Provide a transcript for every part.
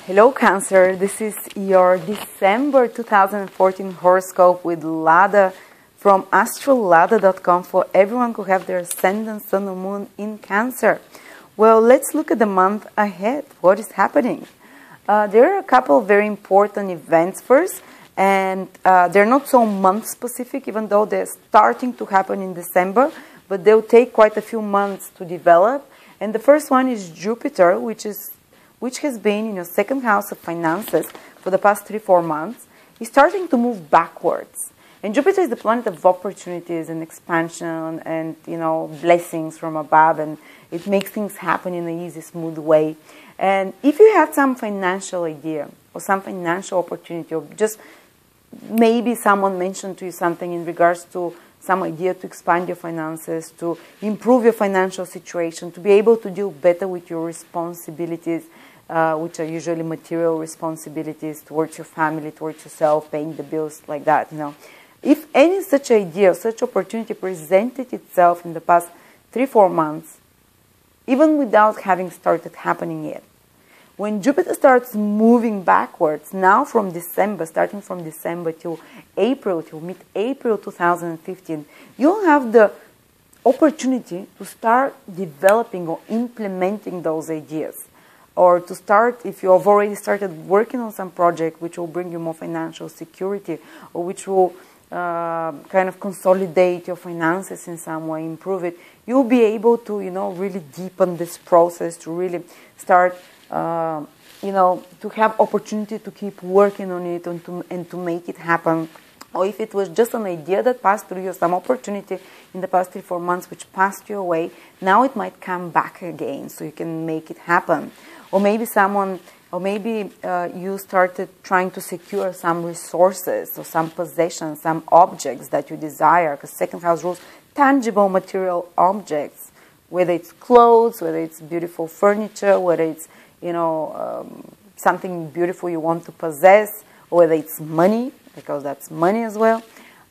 Hello Cancer, this is your December 2014 horoscope with Lada from astrolada.com for everyone who have their ascendant, sun or moon in Cancer. Well, let's look at the month ahead. What is happening? There are a couple of very important events first, and they're not so month specific, even though they're starting to happen in December, but they'll take quite a few months to develop. And the first one is Jupiter, which has been in your second house of finances for the past 3-4 months, is starting to move backwards. And Jupiter is the planet of opportunities and expansion and, blessings from above, and it makes things happen in an easy, smooth way. And if you have some financial idea or some financial opportunity, or just maybe someone mentioned to you something in regards to some idea to expand your finances, to improve your financial situation, to be able to deal better with your responsibilities, which are usually material responsibilities towards your family, towards yourself, paying the bills, like that, If any such idea, such opportunity presented itself in the past 3-4 months, even without having started happening yet, when Jupiter starts moving backwards, now from December, starting from December till April, till mid-April 2015, you'll have the opportunity to start developing or implementing those ideas. Or to start, if you have already started working on some project which will bring you more financial security, or which will kind of consolidate your finances in some way, improve it, you'll be able to, really deepen this process, to really start to have opportunity to keep working on it and to make it happen. Or if it was just an idea that passed through you, some opportunity in the past 3-4 months which passed you away, now it might come back again, so you can make it happen. Or maybe you started trying to secure some resources or some possessions, some objects that you desire, because second house rules tangible material objects, whether it's clothes, whether it's beautiful furniture, whether it's something beautiful you want to possess, or whether it's money, because that's money as well,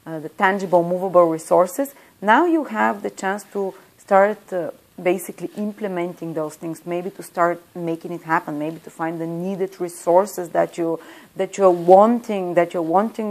the tangible, movable resources. Now you have the chance to start basically implementing those things, maybe to start making it happen, maybe to find the needed resources that you're wanting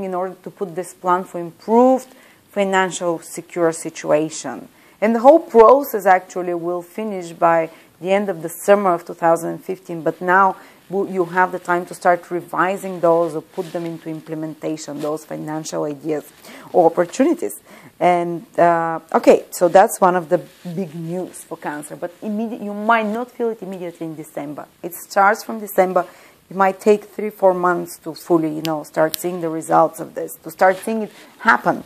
in order to put this plan for improved financial secure situation. And the whole process actually will finish by the end of the summer of 2015, but now you have the time to start revising those or put them into implementation, those financial ideas or opportunities. And okay, so that's one of the big news for Cancer, but you might not feel it immediately in December. It starts from December. It might take 3-4 months to fully, start seeing the results of this, to start seeing it happen.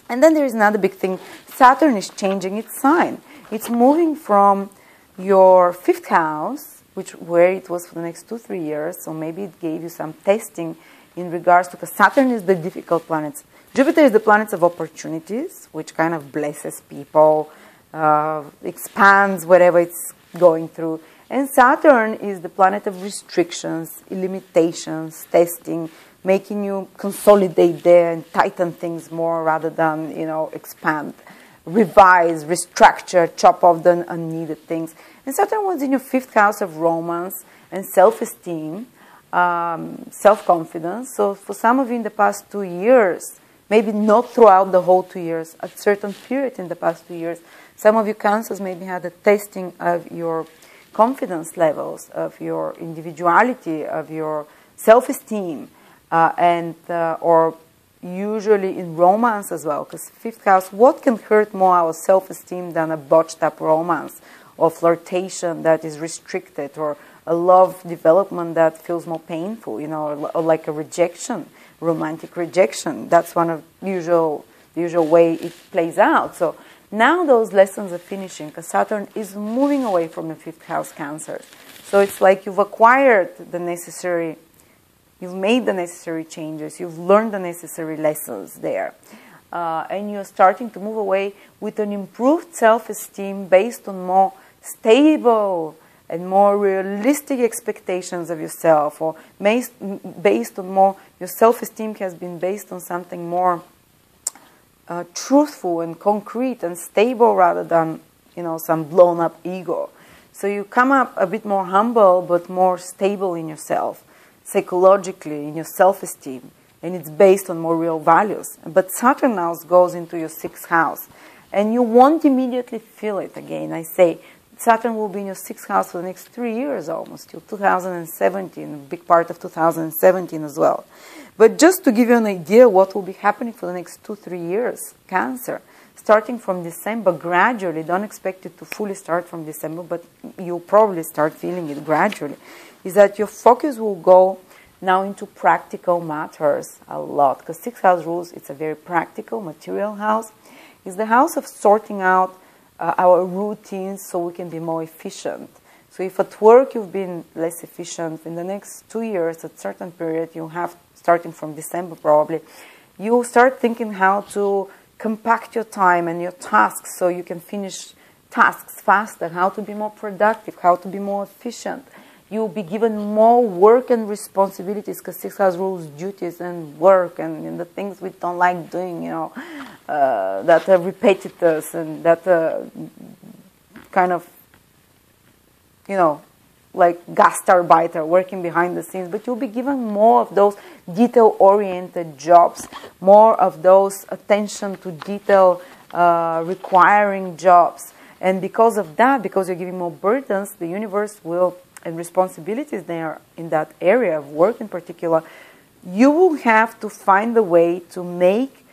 And then there is another big thing. Saturn is changing its sign. It's moving from your 5th house, where it was for the next 2-3 years, so maybe it gave you some testing in regards to, because Saturn is the difficult planet. Jupiter is the planet of opportunities, which kind of blesses people, expands whatever it's going through. And Saturn is the planet of restrictions, limitations, testing, making you consolidate there and tighten things more rather than, expand, revise, restructure, chop off the unneeded things. And Saturn was in your 5th house of romance and self-esteem, self-confidence. So for some of you in the past 2 years, maybe not throughout the whole 2 years, at a certain period in the past 2 years, some of you Cancers maybe had a testing of your confidence levels, of your individuality, of your self-esteem, or usually in romance as well, because 5th house, what can hurt more our self-esteem than a botched up romance, or flirtation that is restricted, or a love development that feels more painful, or like a rejection, romantic rejection. That's one of the usual way it plays out. So now those lessons are finishing, because Saturn is moving away from the 5th house Cancer. So it's like you've acquired the necessary, you've made the necessary changes, you've learned the necessary lessons there. And you're starting to move away with an improved self-esteem based on more stable and more realistic expectations of yourself, or based on more, your self-esteem has been based on something more truthful and concrete and stable rather than, some blown up ego. So you come up a bit more humble but more stable in yourself. psychologically, in your self-esteem, and it's based on more real values. But Saturn now goes into your 6th house, and you won't immediately feel it again. I say Saturn will be in your 6th house for the next 3 years almost, till 2017, a big part of 2017 as well. But just to give you an idea what will be happening for the next 2-3 years, Cancer, starting from December gradually, don't expect it to fully start from December, but you'll probably start feeling it gradually, is that your focus will go now into practical matters a lot. Because 6th house rules, it's a very practical, material house. It's the house of sorting out our routines so we can be more efficient. So if at work you've been less efficient, in the next 2 years, at a certain period, you have, starting from December probably, you start thinking how to compact your time and your tasks so you can finish tasks faster, how to be more productive, how to be more efficient. You'll be given more work and responsibilities because 6th house rules duties and work and the things we don't like doing, you know, that are repetitious and that kind of, you know, like Gastarbeiter, working behind the scenes. But you'll be given more of those detail-oriented jobs, more of those attention to detail requiring jobs. And because of that, because you're giving more burdens, the universe will, and responsibilities there in that area of work in particular, you will have to find a way to make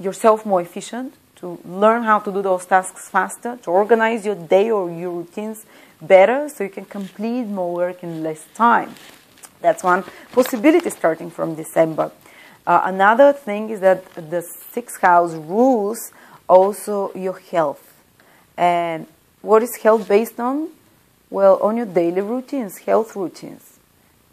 yourself more efficient, to learn how to do those tasks faster, to organize your day or your routines better so you can complete more work in less time. That's one possibility starting from December. Another thing is that the 6th house rules also your health. And what is health based on? Well, on your daily routines, health routines.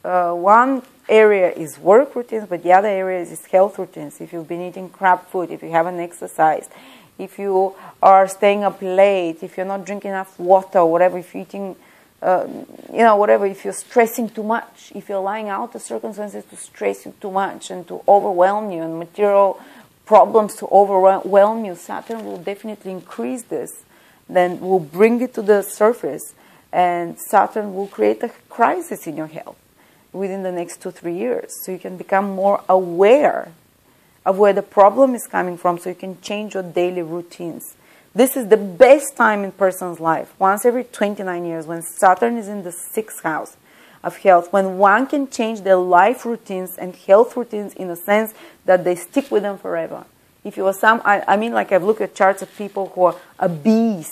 One area is work routines, but the other area is health routines. If you've been eating crap food, if you haven't exercised, if you are staying up late, if you're not drinking enough water, or whatever, if you're eating, you know, whatever, if you're stressing too much, if you're allowing out the circumstances to stress you too much and to overwhelm you, and material problems to overwhelm you, Saturn will definitely increase this, then will bring it to the surface. And Saturn will create a crisis in your health within the next 2-3 years. So you can become more aware of where the problem is coming from so you can change your daily routines. This is the best time in a person's life, once every 29 years, when Saturn is in the 6th house of health, when one can change their life routines and health routines in a sense that they stick with them forever. If you are I mean, like I've looked at charts of people who are obese,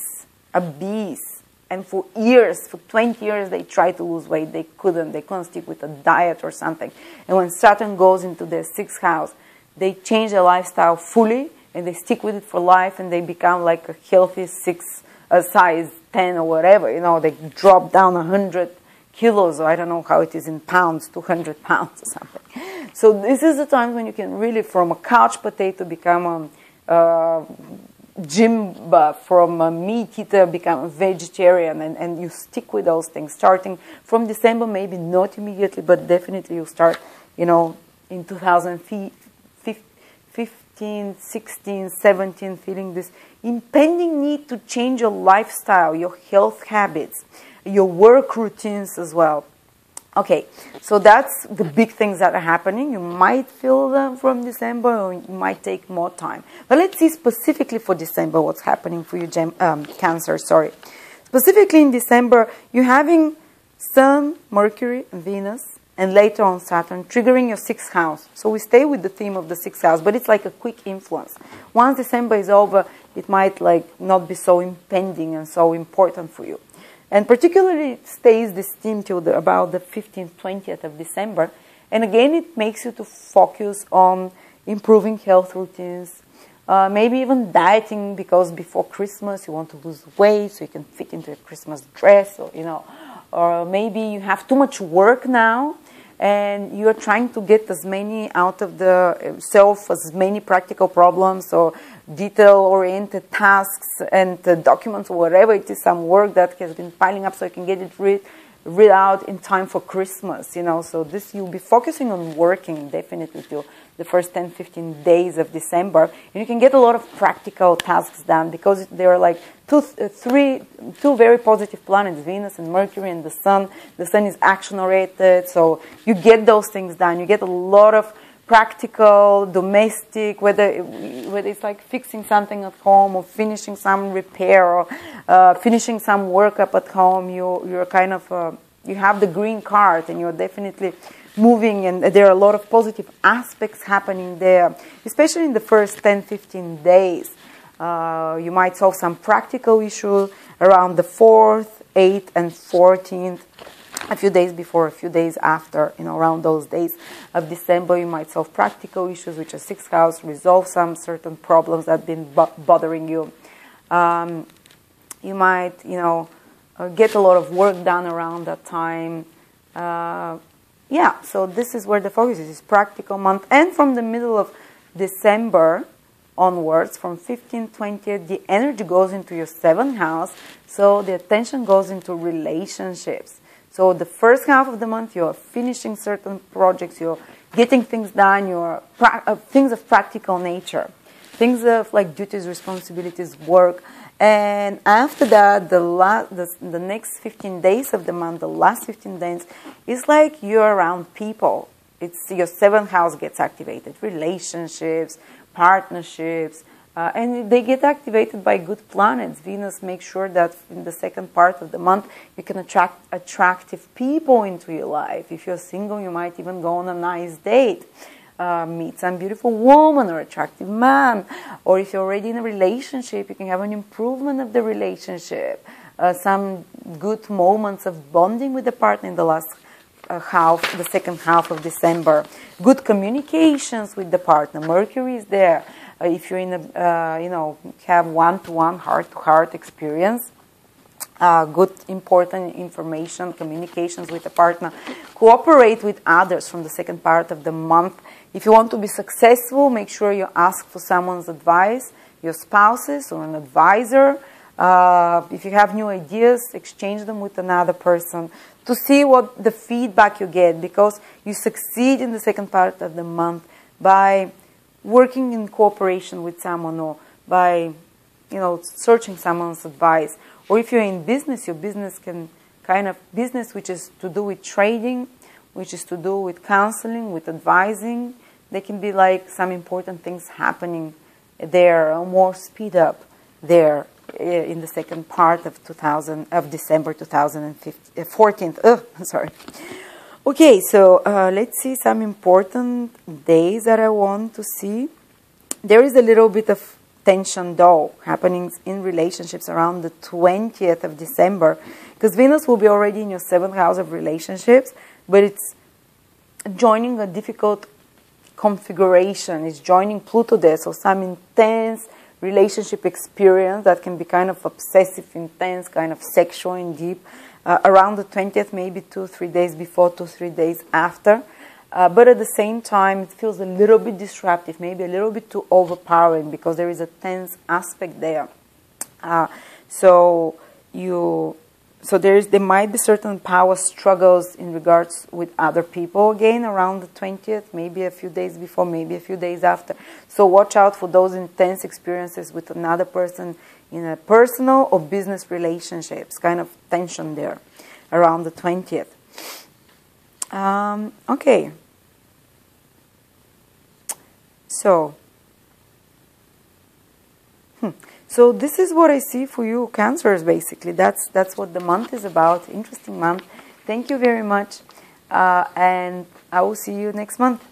and for years, for 20 years, they tried to lose weight. They couldn't stick with a diet or something. And when Saturn goes into their 6th house, they change their lifestyle fully, and they stick with it for life, and they become like a healthy size 10 or whatever. You know, they drop down 100 kilos, or I don't know how it is in pounds, 200 pounds or something. So this is the time when you can really, from a couch potato, become a gym buff, from a meat eater become a vegetarian, and you stick with those things starting from December, maybe not immediately, but definitely you start, you know, in 2015, 16, 17, feeling this impending need to change your lifestyle, your health habits, your work routines as well. Okay, so that's the big things that are happening. You might feel them from December, or it might take more time. But let's see specifically for December what's happening for you, Cancer. Sorry. Specifically in December, you're having Sun, Mercury, Venus, and later on Saturn triggering your 6th house. So we stay with the theme of the 6th house, but it's like a quick influence. Once December is over, it might like not be so impending and so important for you. And particularly it stays this theme till about the 15th, 20th of December. And again, it makes you to focus on improving health routines, maybe even dieting, because before Christmas you want to lose weight so you can fit into a Christmas dress, or, you know, or maybe you have too much work now and you're trying to get as many out of the self, as many practical problems or detail-oriented tasks and documents or whatever it is, some work that has been piling up so you can get it read out in time for Christmas, you know. So this, you'll be focusing on working definitely till the first 10-15 days of December, and you can get a lot of practical tasks done because there are like two very positive planets, Venus and Mercury and the Sun. The Sun is action-oriented, so you get those things done. You get a lot of practical, domestic, whether it's like fixing something at home or finishing some repair or finishing some work up at home. You're kind of you have the green card, and you're definitely moving, and there are a lot of positive aspects happening there, especially in the first 10-15 days. You might solve some practical issue around the 4th, 8th, and 14th. A few days before, a few days after, you know, around those days of December, you might solve practical issues, which are 6th house, resolve some certain problems that have been bothering you. You might, you know, get a lot of work done around that time. Yeah, so this is where the focus is practical month. And from the middle of December onwards, from 15th, 20th, the energy goes into your 7th house, so the attention goes into relationships. So the first half of the month, you're finishing certain projects, you're getting things done, you're things of practical nature, things of like duties, responsibilities, work. And after that, the next 15 days of the month, the last 15 days, is like you're around people. It's your 7th house gets activated, relationships, partnerships, and they get activated by good planets. Venus makes sure that in the second part of the month you can attract attractive people into your life. If you're single, you might even go on a nice date, meet some beautiful woman or attractive man. Or if you're already in a relationship, you can have an improvement of the relationship, some good moments of bonding with the partner in the last the second half of December. Good communications with the partner. Mercury is there. If you're in a, you know, have one-to-one, heart-to-heart experience, good, important information, communications with the partner. Cooperate with others from the second part of the month. If you want to be successful, make sure you ask for someone's advice, your spouses or an advisor. If you have new ideas, exchange them with another person to see what the feedback you get, because you succeed in the second part of the month by working in cooperation with someone, or by, you know, searching someone's advice. Or if you're in business, your business can kind of business which is to do with trading, which is to do with counseling, with advising. There can be like some important things happening there, or more speed up there in the second part of December 2014. Sorry. Okay, so let's see some important days that I want to see. There is a little bit of tension, though, happening in relationships around the 20th of December, because Venus will be already in your 7th house of relationships, but it's joining a difficult configuration. It's joining Pluto there, so some intense relationship experience that can be kind of obsessive, intense, kind of sexual and deep, around the 20th, maybe 2-3 days before, 2-3 days after. But at the same time, it feels a little bit disruptive, maybe a little bit too overpowering, because there is a tense aspect there. So there might be certain power struggles in regards with other people again around the 20th, maybe a few days before, maybe a few days after. So watch out for those intense experiences with another person in a personal or business relationships, kind of tension there around the 20th. Okay. So this is what I see for you, Cancers, basically. That's what the month is about. Interesting month. Thank you very much. And I will see you next month.